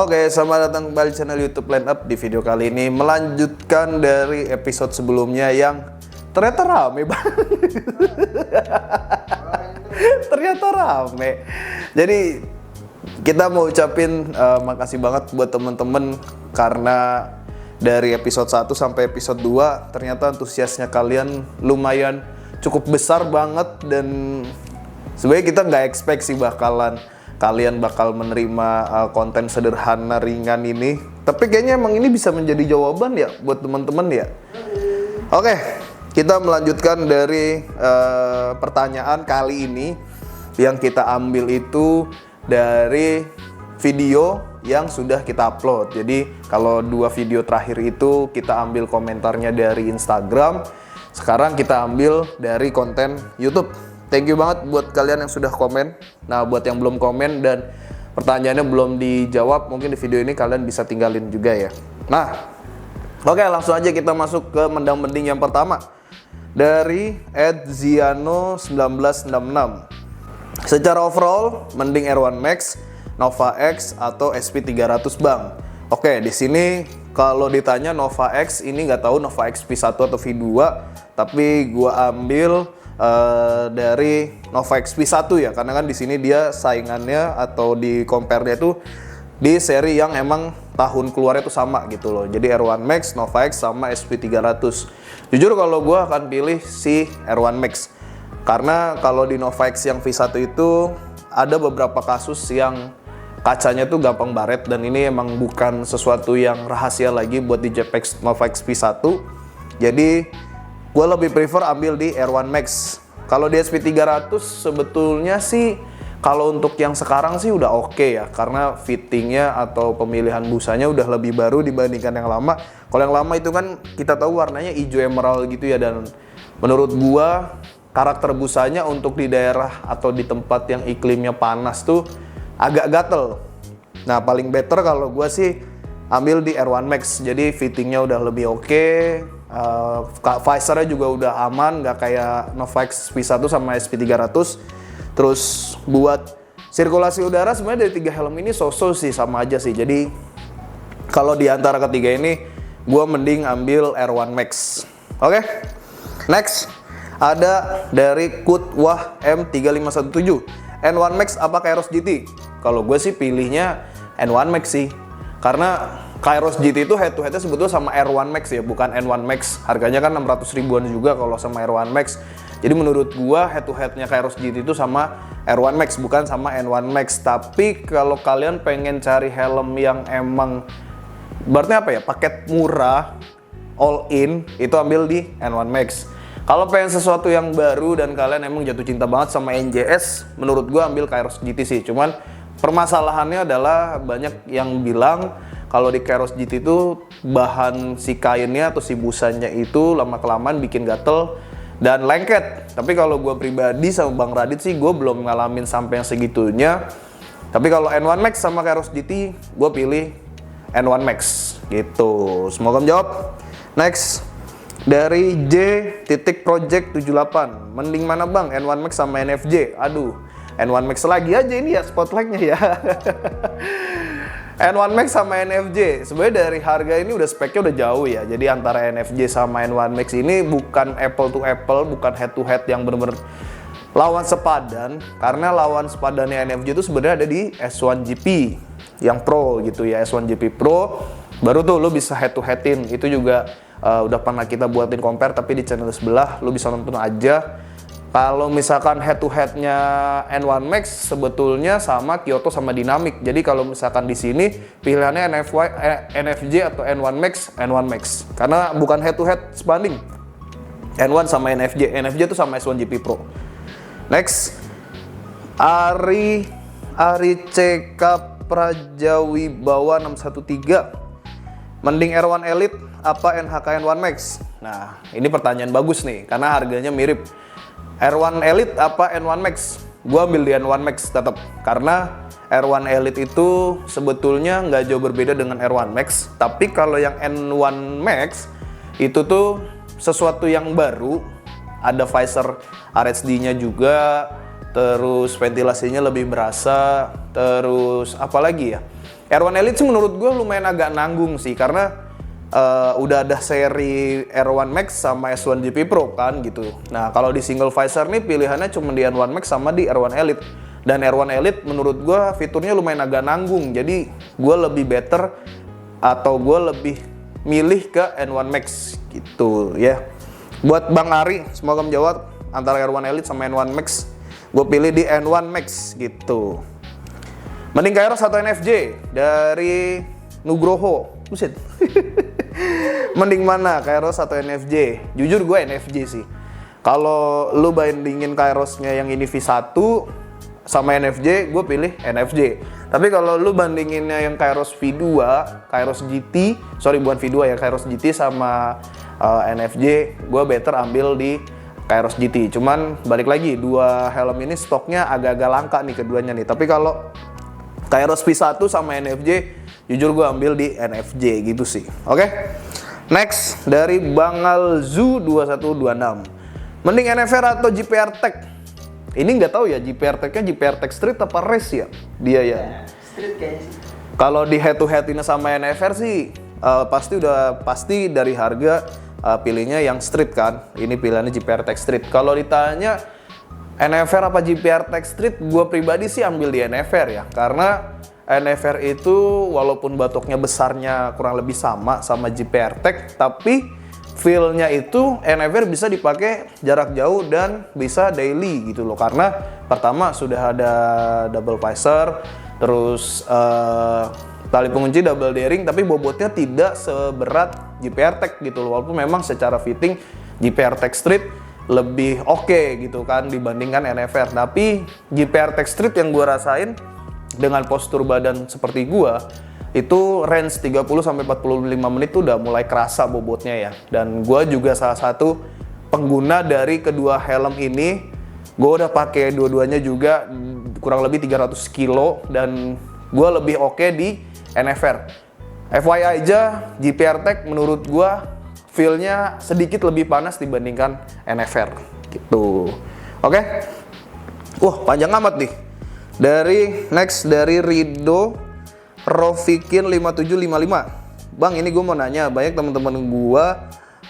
Oke, selamat datang kembali di channel YouTube Line Up. Di video kali ini melanjutkan dari episode sebelumnya yang ternyata rame banget. Ternyata rame. Jadi kita mau ucapin makasih banget buat temen-temen karena dari episode 1 sampai episode 2 ternyata antusiasnya kalian lumayan cukup besar banget, dan sebenarnya kita nggak expect sih kalian bakal menerima konten sederhana ringan ini. Tapi kayaknya emang ini bisa menjadi jawaban ya buat teman-teman ya. Oke, kita melanjutkan dari pertanyaan kali ini yang kita ambil itu dari video yang sudah kita upload. Jadi kalau 2 video terakhir itu kita ambil komentarnya dari Instagram, sekarang kita ambil dari konten YouTube. Thank you banget buat kalian yang sudah komen. Nah, buat yang belum komen dan pertanyaannya belum dijawab, mungkin di video ini kalian bisa tinggalin juga ya. Nah, oke, langsung aja kita masuk ke mendang-mending yang pertama. Dari @ziano1966. Secara overall, mending R1 Max, Nova X atau SP300 Bang. Oke, di sini kalau ditanya Nova X, ini nggak tahu Nova X V1 atau V2, tapi gua ambil dari Nova X V1 ya, karena kan di sini dia saingannya atau di compare-nya itu di seri yang emang tahun keluarnya itu sama gitu loh. Jadi R1 Max, Nova X sama SP300. Jujur kalau gua akan pilih si R1 Max. Karena kalau di Nova X yang V1 itu ada beberapa kasus yang kacanya tuh gampang baret, dan ini emang bukan sesuatu yang rahasia lagi buat di JPEG Nova X V1. Jadi gue lebih prefer ambil di R1 Max. Kalau di SP300 sebetulnya sih kalau untuk yang sekarang sih udah oke ya, karena fittingnya atau pemilihan busanya udah lebih baru dibandingkan yang lama. Kalau yang lama itu kan kita tahu warnanya hijau emerald gitu ya, dan menurut gua karakter busanya untuk di daerah atau di tempat yang iklimnya panas tuh agak gatel. Nah, paling better kalau gua sih ambil di R1 Max. Jadi fittingnya udah lebih oke. Visornya juga udah aman, nggak kayak Nova X V1 sama SP300. Terus buat sirkulasi udara sebenarnya dari 3 helm ini so-so sih, sama aja sih. Jadi kalau di antara ketiga ini gua mending ambil R1 Max. Oke. Next ada dari Kutwah M3517. N1 Max apa Kairos GT? Kalau gue sih pilihnya N1 Max sih, karena Kairos GT itu head to headnya sebetulnya sama R1 Max ya, bukan N1 Max. Harganya kan 600 ribuan juga kalau sama R1 Max. Jadi menurut gua head to headnya Kairos GT itu sama R1 Max, bukan sama N1 Max. Tapi kalau kalian pengen cari helm yang emang berarti apa ya, paket murah all in, itu ambil di N1 Max. Kalau pengen sesuatu yang baru dan kalian emang jatuh cinta banget sama NJS, menurut gua ambil Kairos GT sih. Cuman permasalahannya adalah banyak yang bilang kalau di Kairos GT itu bahan si kainnya atau si busanya itu lama-kelamaan bikin gatel dan lengket. Tapi kalau gue pribadi sama Bang Radit sih, gue belum ngalamin sampai yang segitunya. Tapi kalau N1 Max sama Kairos GT, gue pilih N1 Max gitu. Semoga menjawab. Next dari J.project78. Mending mana Bang, N1 Max sama NFJ? Aduh, N1 Max lagi aja ini ya spotlightnya ya. N1 Max sama NFJ, sebenarnya dari harga ini udah speknya udah jauh ya. Jadi antara NFJ sama N1 Max ini bukan apple to apple, bukan head to head yang bener-bener lawan sepadan. Karena lawan sepadannya NFJ itu sebenarnya ada di S1 GP yang Pro gitu ya, S1 GP Pro. Baru tuh lo bisa head to headin. Itu juga udah pernah kita buatin compare, tapi di channel sebelah lo bisa nonton aja. Kalau misalkan head to headnya N1 Max sebetulnya sama Kyoto sama Dynamic. Jadi kalau misalkan di sini pilihannya NFJ atau N1 Max, N1 Max. Karena bukan head to head sebanding N1 sama NFJ. NFJ itu sama S1 GP Pro. Next, Ari CK Prajawibawa 613. Mending R1 Elite apa NHK N1 Max? Nah, ini pertanyaan bagus nih karena harganya mirip. R1 Elite apa N1 Max? Gua ambil di N1 Max tetap, karena R1 Elite itu sebetulnya nggak jauh berbeda dengan R1 Max. Tapi kalau yang N1 Max itu tuh sesuatu yang baru, ada visor RHD-nya juga, terus ventilasinya lebih berasa, terus apa lagi ya? R1 Elite sih menurut gue lumayan agak nanggung sih, karena udah ada seri R1 Max sama S1 GP Pro kan gitu. Nah kalau di single visor nih pilihannya cuma di R1 Max sama di R1 Elite. Dan R1 Elite menurut gue fiturnya lumayan agak nanggung, jadi gue lebih better atau gue lebih milih ke N1 Max gitu ya. Buat Bang Ari, semoga menjawab antara R1 Elite sama N1 Max, gue pilih di N1 Max gitu. Mending Kairos atau NFJ dari Nugroho. Buset. Mending mana, Kairos atau NFJ? Jujur gue NFJ sih. Kalau lu bandingin Kairosnya yang ini V1 sama NFJ, gue pilih NFJ. Tapi kalau lu bandinginnya yang Kairos V2, Kairos GT, sorry bukan V2 ya, Kairos GT sama NFJ, gue better ambil di Kairos GT. Cuman balik lagi, dua helm ini stoknya agak-agak langka nih keduanya nih. Tapi kalau Kairos V1 sama NFJ, jujur gue ambil di NFJ gitu sih. Oke. Next dari Bangalzu 2126. Mending NFR atau GPR Tech? Ini nggak tahu ya, GPR Tech-nya GPR Tech Street apa Race ya? Dia ya. Street kayaknya sih. Kalau di head to head ini sama NFR sih pasti dari harga pilihnya yang Street kan. Ini pilihannya GPR Tech Street. Kalau ditanya NFR apa GPR Tech Street, gue pribadi sih ambil di NFR ya, karena NFR itu walaupun batoknya besarnya kurang lebih sama GPR Tech, tapi feel-nya itu NFR bisa dipakai jarak jauh dan bisa daily gitu loh. Karena pertama sudah ada double visor, terus tali pengunci double daring, tapi bobotnya tidak seberat GPR Tech gitu loh. Walaupun memang secara fitting GPR Tech Street lebih oke gitu kan dibandingkan NFR. Tapi GPR Tech Street yang gue rasain dengan postur badan seperti gua, itu range 30-45 menit tuh udah mulai kerasa bobotnya ya. Dan gua juga salah satu pengguna dari kedua helm ini. Gua udah pakai dua-duanya juga kurang lebih 300 kilo dan gua lebih oke di NFR. FYI aja, GPR Tech menurut gua feel-nya sedikit lebih panas dibandingkan NFR gitu. Oke. Wah, panjang amat nih. Dari Rido Rofikin 5755. Bang, ini gue mau nanya, banyak teman-teman gue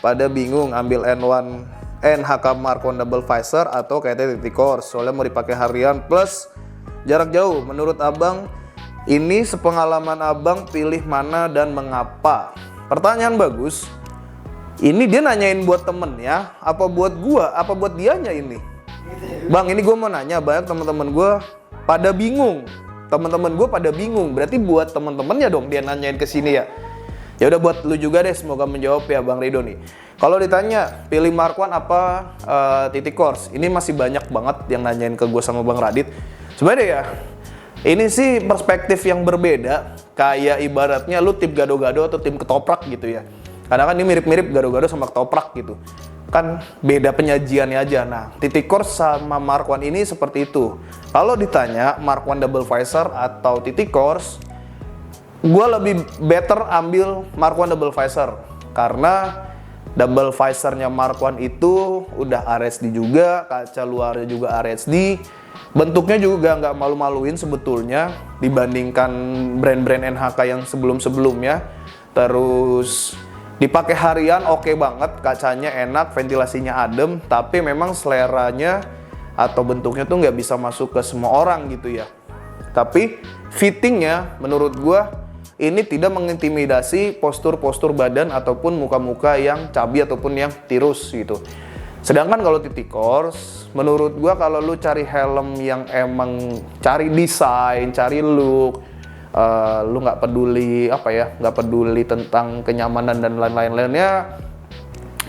pada bingung ambil N1 NHK Mark 1 double visor atau KT Titik Course, soalnya mau dipakai harian plus jarak jauh. Menurut abang, ini sepengalaman abang pilih mana dan mengapa? Pertanyaan bagus. Ini dia nanyain buat temen ya, apa buat gua, apa buat dianya ini? Bang, ini gue mau nanya, banyak teman-teman gue pada bingung. Teman-teman gue pada bingung. Berarti buat teman-temannya dong dia nanyain ke sini ya. Ya udah buat lu juga deh, semoga menjawab ya Bang Rido nih. Kalau ditanya pilih Mark 1 apa Titik Course, ini masih banyak banget yang nanyain ke gue sama Bang Radit. Sebenarnya ya, ini sih perspektif yang berbeda. Kayak ibaratnya lu tim gado-gado atau tim ketoprak gitu ya. Karena kan ini mirip-mirip gado-gado sama ketoprak gitu. Kan beda penyajiannya aja. Nah, Titik Course sama Mark 1 ini seperti itu. Kalau ditanya Mark 1 double visor atau Titik Course, gue lebih better ambil Mark 1 double visor. Karena double visornya Mark 1 itu udah RSD juga, kaca luarnya juga RSD. Bentuknya juga nggak malu-maluin sebetulnya dibandingkan brand-brand NHK yang sebelum-sebelumnya. Terus dipakai harian oke banget, kacanya enak, ventilasinya adem, tapi memang seleranya atau bentuknya tuh nggak bisa masuk ke semua orang gitu ya. Tapi fittingnya menurut gua ini tidak mengintimidasi postur-postur badan ataupun muka-muka yang cabi ataupun yang tirus gitu. Sedangkan kalau Titik Course, menurut gua kalau lu cari helm yang emang cari desain, cari look, lu nggak peduli nggak peduli tentang kenyamanan dan lain-lainnya,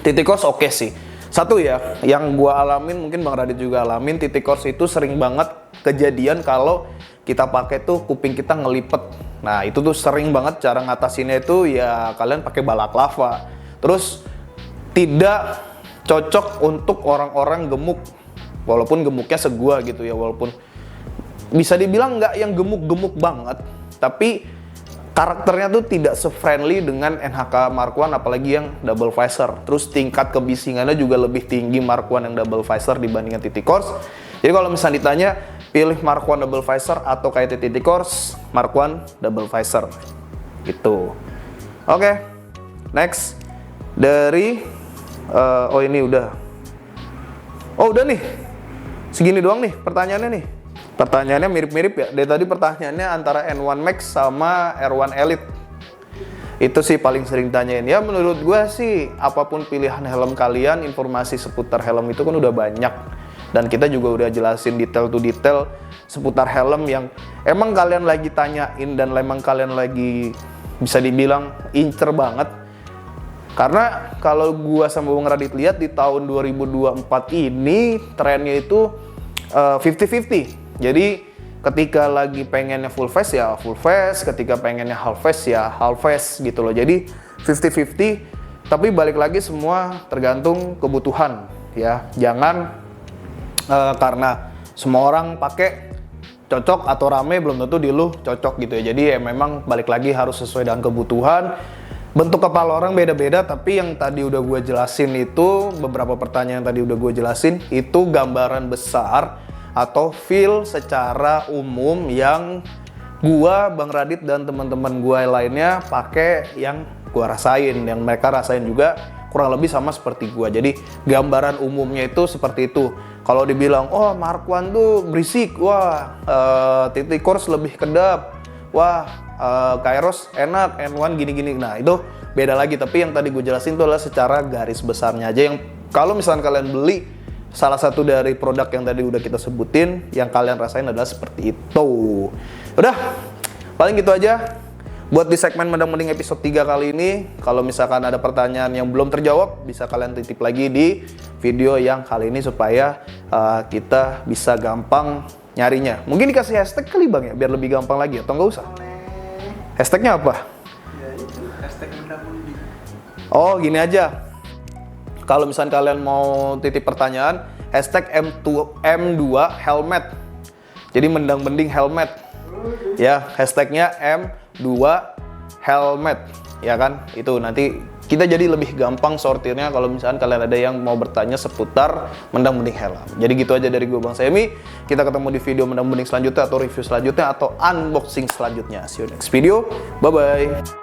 Titik Course oke sih. Satu ya, yang gua alamin, mungkin Bang Radit juga alamin, Titik Course itu sering banget kejadian kalau kita pakai tuh kuping kita ngelipet. Nah itu tuh sering banget, cara ngatasinnya itu ya kalian pakai balaklava. Terus tidak cocok untuk orang-orang gemuk, walaupun gemuknya segua gitu ya, walaupun bisa dibilang nggak yang gemuk-gemuk banget, tapi karakternya tuh tidak se-friendly dengan NHK Mark 1 apalagi yang double visor. Terus tingkat kebisingannya juga lebih tinggi Mark 1 yang double visor dibandingkan Titik Course. Jadi kalau misalnya ditanya pilih Mark 1 double visor atau kayak TT Course Mark 1 double visor gitu. Oke, next dari oh ini udah. Oh udah nih, segini doang nih pertanyaannya nih. Pertanyaannya mirip-mirip ya. Dari tadi pertanyaannya antara N1 Max sama R1 Elite. Itu sih paling sering tanyain. Ya menurut gue sih apapun pilihan helm kalian, informasi seputar helm itu kan udah banyak. Dan kita juga udah jelasin detail to detail seputar helm yang emang kalian lagi tanyain dan emang kalian lagi bisa dibilang incer banget. Karena kalau gua sama Bung Radit lihat di tahun 2024 ini trennya itu 50-50. Jadi ketika lagi pengennya full face ya full face, ketika pengennya half face ya half face gitu loh. Jadi 50-50, tapi balik lagi semua tergantung kebutuhan ya. Jangan karena semua orang pakai cocok atau rame belum tentu di lu cocok gitu ya. Jadi ya memang balik lagi harus sesuai dengan kebutuhan. Bentuk kepala orang beda-beda, tapi yang tadi udah gue jelasin itu, beberapa pertanyaan yang tadi udah gue jelasin, itu gambaran besar atau feel secara umum yang gua, Bang Radit dan teman-teman gua lainnya pakai, yang gua rasain, yang mereka rasain juga kurang lebih sama seperti gua. Jadi gambaran umumnya itu seperti itu. Kalau dibilang oh Mark 1 tuh berisik, wah TT Course lebih kedap, wah Kairos enak, N1 gini-gini. Nah itu beda lagi, tapi yang tadi gue jelasin itu adalah secara garis besarnya aja, yang kalau misalnya kalian beli salah satu dari produk yang tadi udah kita sebutin, yang kalian rasain adalah seperti itu. Udah, paling gitu aja buat di segmen Mendang-Mending episode 3 kali ini. Kalau misalkan ada pertanyaan yang belum terjawab, bisa kalian titip lagi di video yang kali ini supaya kita bisa gampang nyarinya. Mungkin dikasih hashtag kali Bang ya, biar lebih gampang lagi, atau nggak usah? Hashtagnya apa? Ya itu, hashtag Mendang-Mending. Oh gini aja. Kalau misalnya kalian mau titip pertanyaan, hashtag M2 helmet. Jadi mendang-mending helmet. Ya, hashtagnya M2 helmet. Ya kan? Itu nanti kita jadi lebih gampang sortirnya kalau misalnya kalian ada yang mau bertanya seputar mendang-mending helm. Jadi gitu aja dari gue Bang Semi. Kita ketemu di video mendang-mending selanjutnya atau review selanjutnya atau unboxing selanjutnya. See you next video. Bye-bye.